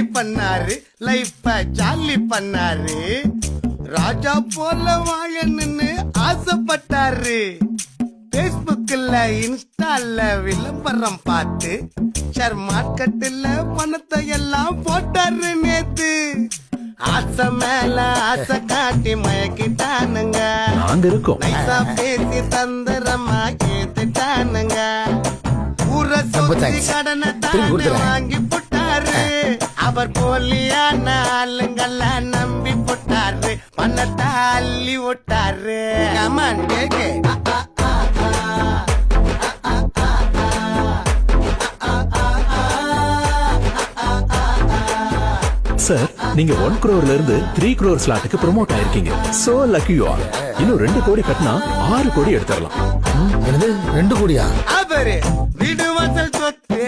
காலி பண்ணாரு, லைஃப ஜாலி பண்ணாரு. ராஜா போல வாழணும்னு ஆசைப்பட்டாரு. பேஸ்புக்ல இன்ஸ்டால விளம்பரம் பார்த்து ஷேர் மார்க்கெட்ல பணத்தை எல்லாம் போட்டாரு நேத்து. ஆசை மேல ஆசை காட்டி மயக்கிட்டானுங்க. நாங்க இருக்கோம். நைசா பேசி தந்திரமா கேட்டுட்டானுங்க. ஊரை சுத்தி கடனை தானே வாங்கி போட்டாரு. அவர் போலியான ஆளுங்கள நம்பி போட்டாரு. பணத்தை அள்ளி விட்டாரு. கமான் கேக்கு. சார், நீங்க 1 crore இருந்து 3 crore ஸ்லாட்டுக்கு ப்ரோமோட் ஆயிருக்கீங்க. So lucky you are. இன்னும் 2 கோடி கட்டினா 6 கோடி எடுத்துடலாம். என்னது 2 கோடியா? அவரு வீடு வாசல் சொத்து,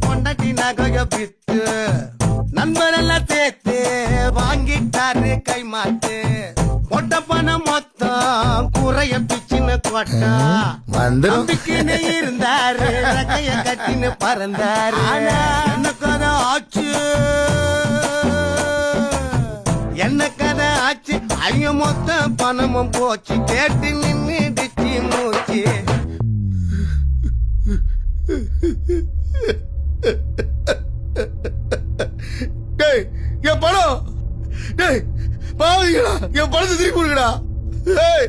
பொண்டாட்டி நகைய பித்து, நண்பரெல்லாம் சேர்த்து வாங்கிட்டாரு கை மாத்து. பொட்ட பணம் மொத்தம் குறைய பிச்சுன்னு கொட்டா. நம்பிக்கைன்னு இருந்தாரு, ரகைய கட்டின்னு பறந்தாரு. என்ன கதை ஆச்சு, என்ன கதை ஆச்சு. ஐய மொத்த பணமும் போச்சு. கேட்டு நின்னுடுச்சு மூச்சு. டேய், என் பணம். டேய் பாவீங்களா, என் பணத்தை திருப்பி கொடுங்கடா. டேய்,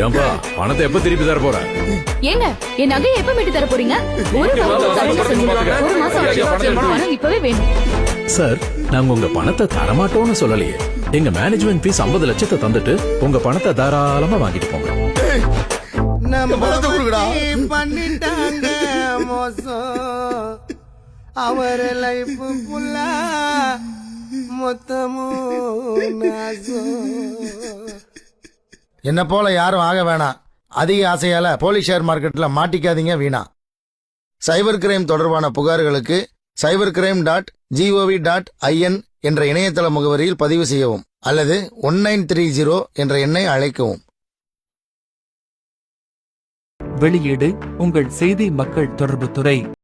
ஏன்பா பணத்தை எப்ப திருப்பி தர போற? ஏங்க என் நகையை எப்ப மீட்டு தர போறீங்க? ஒரு மாசம் ஆச்சு. இப்பவே வேணும். சார், நாங்க உங்க பணத்தை தரமாட்டோம்னு சொல்லலையே. எங்க மேனேஜ்மெண்ட் ஃபீஸ் 50 லட்சத்தை தந்துட்டு உங்க பணத்தை தாராளமா வாங்கிட்டு போங்க. நம்ம பணத்தை கொடுங்கடா. பண்ணிட்டாங்க மோசம். அவர் லைஃப் ஃபுல்லா மொத்தமும் நாசம். என்ன போல யாரும் ஆக வேணாம். அதிக ஆசையால போலீஸ் ஷேர் மார்க்கெட்ல மாட்டிக்காதீங்க வீணா. சைபர் கிரைம் தொடர்பான புகார்களுக்கு cybercrime.gov.in என்ற இணையதள முகவரியில் பதிவு செய்யவும் அல்லது 1930 என்ற எண்ணை அழைக்கவும். வெளியீடு உங்கள் செய்தி மக்கள் தொடர்புத்துறை.